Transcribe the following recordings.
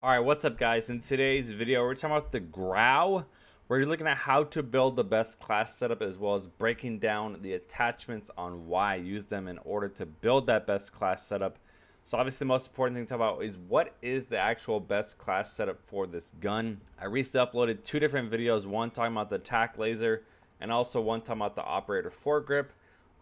Alright, what's up guys? In today's video, we're talking about the GRAU, where you're looking at how to build the best class setup as well as breaking down the attachments on why use them in order to build that best class setup. So obviously the most important thing to talk about is what is the actual best class setup for this gun. I recently uploaded two different videos, one talking about the tac laser and also one talking about the operator foregrip,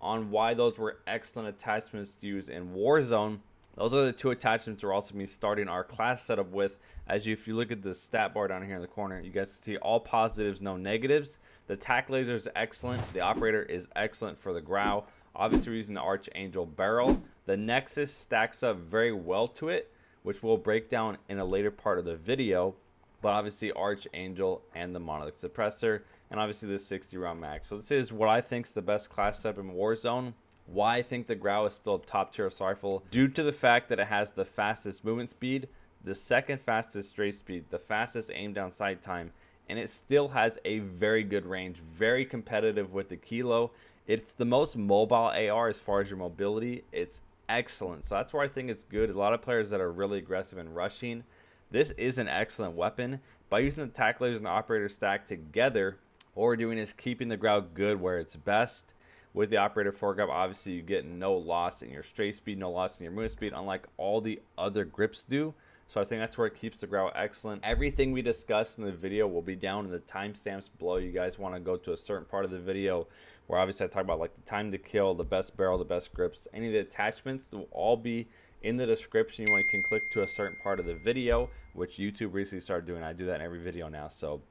on why those were excellent attachments to use in Warzone. Those are the two attachments we're also going to be starting our class setup with. If you look at the stat bar down here in the corner, you guys can see all positives, no negatives. The tac laser is excellent. The operator is excellent for the GRAU. Obviously, we're using the Archangel barrel. The Nexus stacks up very well to it, which we'll break down in a later part of the video. But obviously, Archangel and the monolith suppressor, and obviously the 60 round mag. So this is what I think is the best class setup in Warzone. Why I think the GRAU is still a top tier assault rifle, due to the fact that it has the fastest movement speed, the second fastest straight speed, the fastest aim down sight time, and it still has a very good range, very competitive with the Kilo. It's the most mobile AR as far as your mobility. It's excellent. So that's where I think it's good. A lot of players that are really aggressive in rushing, this is an excellent weapon. By using the tac laser and the operator stack together, what we're doing is keeping the GRAU good where it's best. With the operator foregrip, obviously you get no loss in your straight speed, no loss in your movement speed, unlike all the other grips do. So I think that's where it keeps the GRAU excellent. Everything we discussed in the video will be down in the timestamps below. You guys want to go to a certain part of the video where obviously I talk about like the time to kill, the best barrel, the best grips, any of the attachments will all be in the description. You can click to a certain part of the video, which YouTube recently started doing. I do that in every video now. So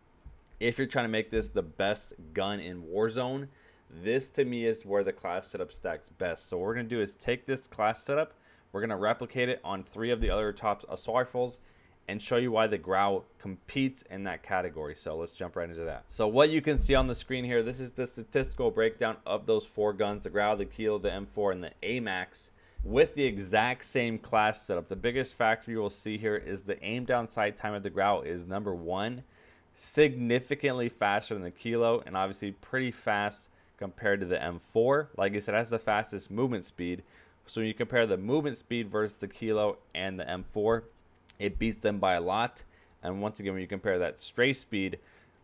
if you're trying to make this the best gun in Warzone, this to me is where the class setup stacks best. So what we're going to do is take this class setup, we're going to replicate it on 3 of the other top assault rifles and show you why the GRAU competes in that category. So let's jump right into that. So what you can see on the screen here, this is the statistical breakdown of those 4 guns, the GRAU, the Kilo, the M4, and the AMAX, with the exact same class setup. The biggest factor you will see here is the aim down sight time of the GRAU is number 1, significantly faster than the Kilo, and obviously pretty fast compared to the M4. Like I said, it has the fastest movement speed. So when you compare the movement speed versus the Kilo and the M4, it beats them by a lot. And once again, when you compare that straight speed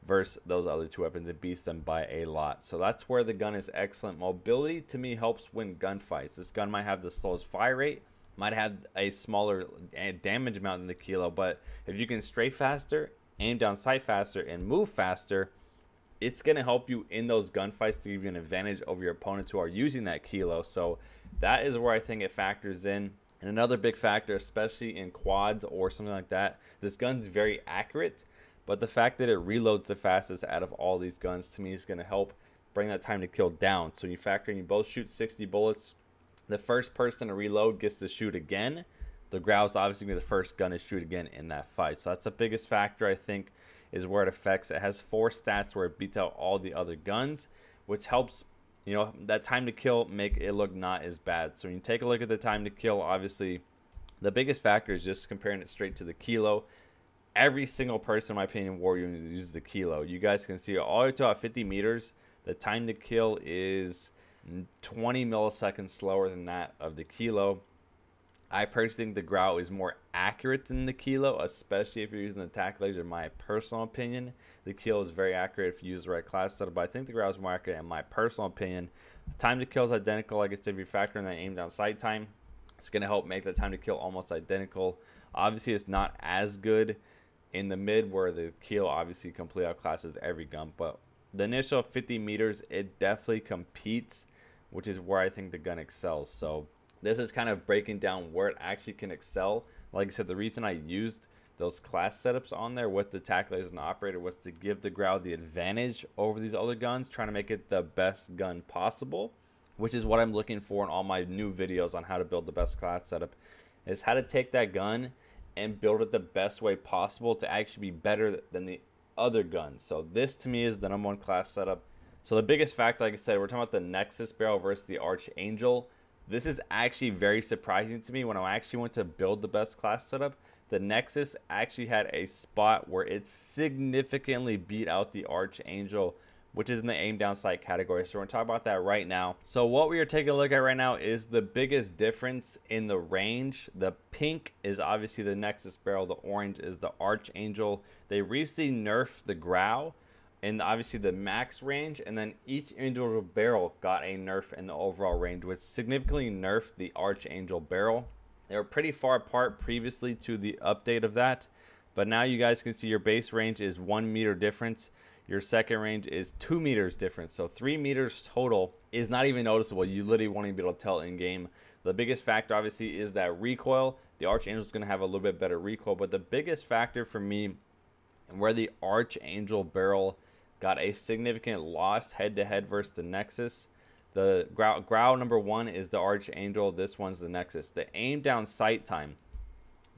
versus those other 2 weapons, it beats them by a lot. So that's where the gun is excellent. Mobility to me helps win gunfights. This gun might have the slowest fire rate, might have a smaller damage amount than the Kilo, but if you can strafe faster, aim down sight faster, and move faster, it's going to help you in those gunfights to give you an advantage over your opponents who are using that Kilo. So that is where I think it factors in. And another big factor, especially in quads or something like that, this gun's very accurate, but the fact that it reloads the fastest out of all these guns to me is going to help bring that time to kill down. So you factor in, you both shoot 60 bullets. The first person to reload gets to shoot again. The GRAU is obviously going to be the first gun to shoot again in that fight. So that's the biggest factor, I think, is where it affects. It has 4 stats where it beats out all the other guns, which helps, you know, that time to kill make it look not as bad. So when you take a look at the time to kill, obviously the biggest factor is just comparing it straight to the Kilo. Every single person, in my opinion, in War uses the Kilo. You guys can see all the way to about 50 meters, the time to kill is 20 milliseconds slower than that of the Kilo. I personally think the GRAU is more accurate than the Kilo, especially if you're using the tac laser, in my personal opinion. The Kilo is very accurate if you use the right class setup, but I think the GRAU is more accurate in my personal opinion. The time to kill is identical. Like I said, if you factor in that aim down sight time, it's going to help make the time to kill almost identical. Obviously, it's not as good in the mid, where the Kilo obviously completely outclasses every gun, but the initial 50 meters, it definitely competes, which is where I think the gun excels. So this is kind of breaking down where it actually can excel. Like I said, the reason I used those class setups on there with the tac laser and the operator was to give the GRAU the advantage over these other guns, trying to make it the best gun possible, which is what I'm looking for in all my new videos on how to build the best class setup, is how to take that gun and build it the best way possible to actually be better than the other guns. So this to me is the #1 class setup. So the biggest fact, like I said, we're talking about the Nexus barrel versus the Archangel. This is actually very surprising to me. When I actually went to build the best class setup, the Nexus actually had a spot where it significantly beat out the Archangel which is in the aim down sight category. So we're going to talk about that right now. So what we are taking a look at right now is the biggest difference in the range. The pink is obviously the Nexus barrel. The orange is the Archangel. They recently nerfed the GRAU and obviously the max range, and then each individual barrel got a nerf in the overall range, which significantly nerfed the Archangel barrel. They were pretty far apart previously to the update of that, but now you guys can see your base range is 1 meter difference. Your second range is 2 meters difference. So 3 meters total is not even noticeable. You literally won't even be able to tell in game. The biggest factor obviously is that recoil. The Archangel is going to have a little bit better recoil, but the biggest factor for me where the Archangel barrel got a significant loss head-to-head versus the Nexus. The GRAU number 1 is the Archangel. This one's the Nexus. The aim down sight time,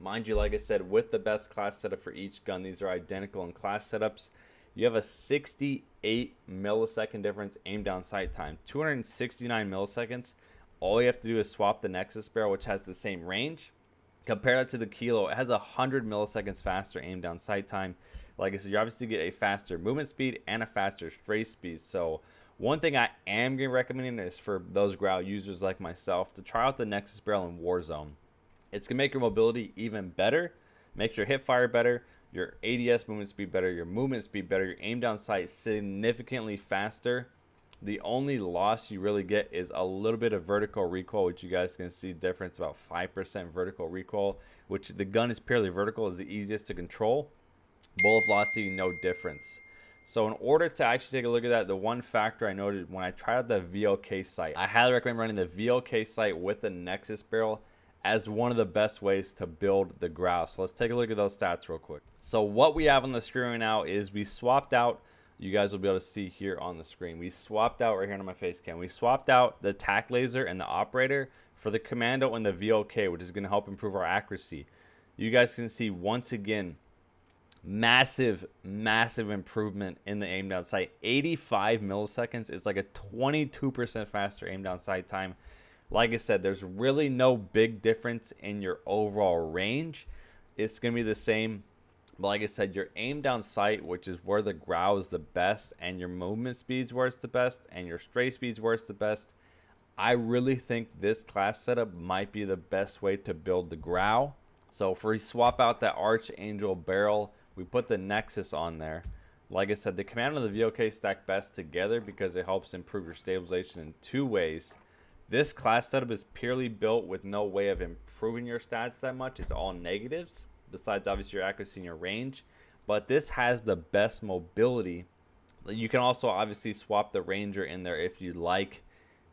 mind you, like I said, with the best class setup for each gun, these are identical in class setups. You have a 68 millisecond difference aim down sight time, 269 milliseconds. All you have to do is swap the Nexus barrel, which has the same range. Compare that to the Kilo, it has 100 milliseconds faster aim down sight time. Like I said, you obviously get a faster movement speed and a faster strafe speed. So one thing I am going to recommend is for those GRAU users like myself to try out the Nexus barrel in Warzone. It's going to make your mobility even better, makes your hip fire better, your ADS movement speed better, your movement speed better, your aim down sight significantly faster. The only loss you really get is a little bit of vertical recoil, which you guys can see difference about 5% vertical recoil, which the gun is purely vertical, is the easiest to control. Bullet velocity, no difference. So in order to actually take a look at that, the one factor I noted when I tried out the VOK sight, I highly recommend running the VOK sight with the Nexus barrel as one of the best ways to build the GRAU. So let's take a look at those stats real quick. So what we have on the screen right now is we swapped out, you guys will be able to see here on the screen, we swapped out right here on my face cam, we swapped out the tac laser and the operator for the commando and the VOK, which is going to help improve our accuracy. You guys can see once again, massive improvement in the aim down sight. 85 milliseconds is like a 22% faster aim down sight time. Like I said, there's really no big difference in your overall range. It's gonna be the same, but like I said, your aim down sight, which is where the GRAU is the best, and your movement speeds where it's the best, and your strafe speeds where it's the best. I really think this class setup might be the best way to build the GRAU. So if we swap out that Archangel barrel, we put the Nexus on there. Like I said, the commando and the VOK stack best together because it helps improve your stabilization in 2 ways. This class setup is purely built with no way of improving your stats that much. It's all negatives, besides obviously your accuracy and your range. But this has the best mobility. You can also obviously swap the Ranger in there if you'd like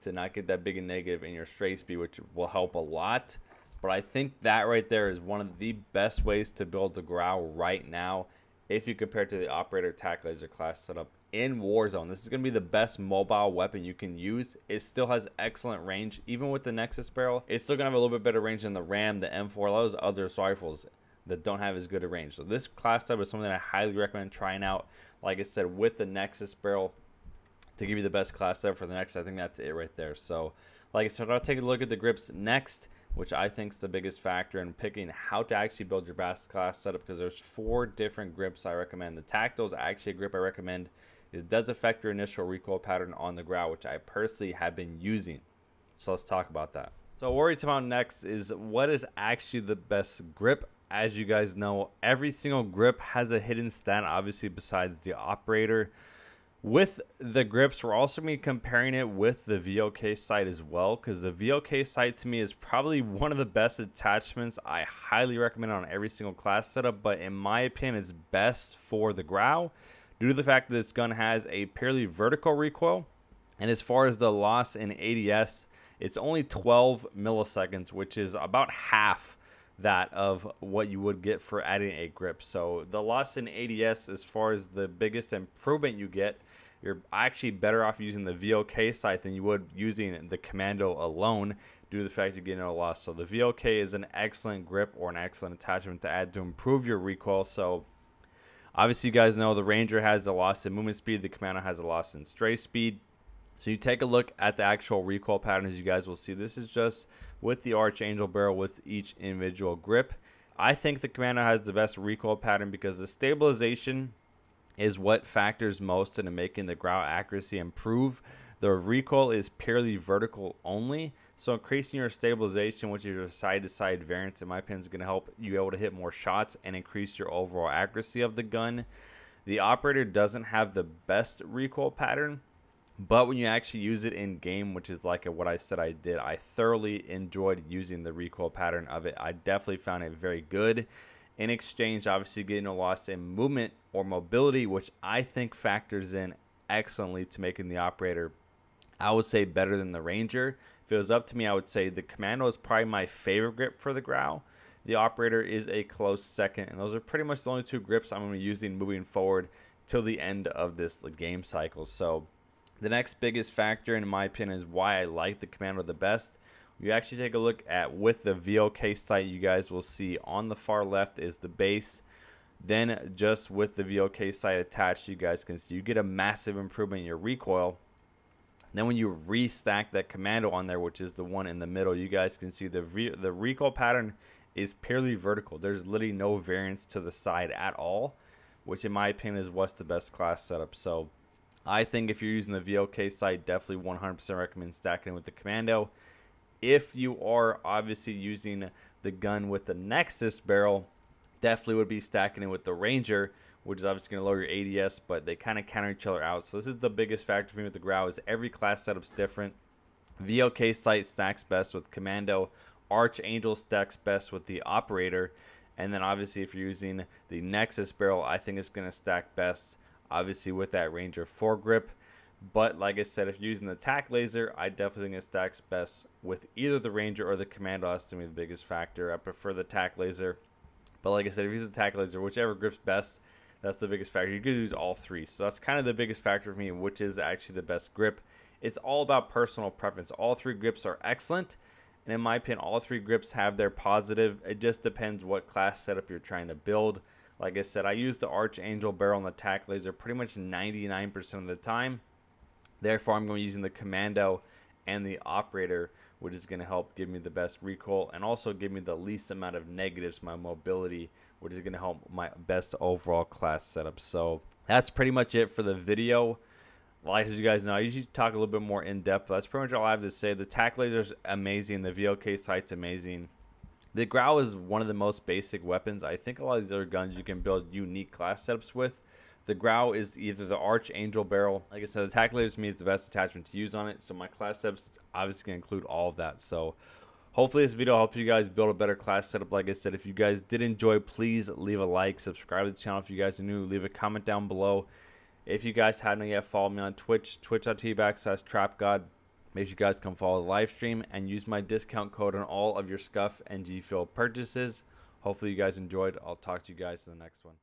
to not get that big a negative in your strafe speed, which will help a lot. But I think that right there is one of the best ways to build the GRAU right now if you compare it to the operator tac laser class setup in Warzone. This is going to be the best mobile weapon you can use. It still has excellent range. Even with the Nexus barrel, it's still going to have a little bit better range than the RAM, the M4, those other rifles that don't have as good a range. So this class setup is something I highly recommend trying out. Like I said, with the Nexus barrel to give you the best class setup for the Nexus, I think that's it right there. So like I said, I'll take a look at the grips next, which I think is the biggest factor in picking how to actually build your best class setup, because there's 4 different grips I recommend. The tactile is actually a grip I recommend. It does affect your initial recoil pattern on the GRAU, which I personally have been using. So let's talk about that. So what we're talking about next is what is actually the best grip. As you guys know, every single grip has a hidden stat, obviously, besides the operator. With the grips, we're also going to be comparing it with the VOK sight as well, because the VOK sight to me is probably one of the best attachments. I highly recommend it on every single class setup, but in my opinion, it's best for the GRAU due to the fact that this gun has a purely vertical recoil. And as far as the loss in ADS, it's only 12 milliseconds, which is about half that of what you would get for adding a grip. So the loss in ADS, as far as the biggest improvement you get, you're actually better off using the VOK sight than you would using the commando alone due to the fact you get no loss. So the VOK is an excellent grip or an excellent attachment to add to improve your recoil. So obviously you guys know the Ranger has a loss in movement speed, the commando has a loss in strafe speed. So you take a look at the actual recoil pattern, as you guys will see. This is just with the Archangel barrel with each individual grip. I think the commando has the best recoil pattern because the stabilization is what factors most into making the GRAU accuracy improve. The recoil is purely vertical only, so increasing your stabilization, which is your side-to-side variance, in my opinion, is going to help you able to hit more shots and increase your overall accuracy of the gun. The operator doesn't have the best recoil pattern, but when you actually use it in game, which is like what I said I did, I thoroughly enjoyed using the recoil pattern of it. I definitely found it very good. In exchange, obviously getting a loss in movement or mobility, which I think factors in excellently to making the operator, I would say, better than the Ranger. If it was up to me, I would say the Commando is probably my favorite grip for the GRAU. The operator is a close second, and those are pretty much the only two grips I'm going to be using moving forward till the end of this game cycle. So the next biggest factor, in my opinion, is why I like the Commando the best. You actually take a look at with the VOK sight, you guys will see on the far left is the base. Then just with the VOK sight attached, you guys can see you get a massive improvement in your recoil. Then when you restack that Commando on there, which is the one in the middle, you guys can see the recoil pattern is purely vertical. There's literally no variance to the side at all, which in my opinion is what's the best class setup. So I think if you're using the VOK sight, definitely 100% recommend stacking with the Commando. If you are obviously using the gun with the Nexus barrel, definitely would be stacking it with the Ranger, which is obviously going to lower your ADS, but they kind of counter each other out. So this is the biggest factor for me with the GRAU, is every class setup's different. VOK sight stacks best with Commando. Archangel stacks best with the operator. And then obviously if you're using the Nexus barrel, I think it's going to stack best obviously with that Ranger foregrip. But like I said, if you're using the tack laser, I definitely think it stacks best with either the Ranger or the Commando. That's to me the biggest factor. I prefer the tack laser. But like I said, if you use the tack laser, whichever grips best, that's the biggest factor. You could use all three. So that's kind of the biggest factor for me, which is actually the best grip. It's all about personal preference. All three grips are excellent. And in my opinion, all three grips have their positive. It just depends what class setup you're trying to build. Like I said, I use the Archangel barrel and the tack laser pretty much 99% of the time. Therefore, I'm going to be using the Commando and the operator, which is going to help give me the best recoil and also give me the least amount of negatives, my mobility, which is going to help my best overall class setup. So that's pretty much it for the video. Like as you guys know, I usually talk a little bit more in depth, but that's pretty much all I have to say. The tack laser is amazing. The VOK sight's amazing. The GRAU is one of the most basic weapons. I think a lot of these other guns you can build unique class setups with. The GRAU is either the Archangel barrel. Like I said, the tack laser to me is the best attachment to use on it. So my class setups obviously going to include all of that. So hopefully this video helps you guys build a better class setup. Like I said, if you guys did enjoy, please leave a like, subscribe to the channel if you guys are new, leave a comment down below. If you guys haven't yet, follow me on Twitch, twitch.tv/Trapgod. Make sure you guys come follow the live stream and use my discount code on all of your SCUF and GFUEL purchases. Hopefully you guys enjoyed. I'll talk to you guys in the next one.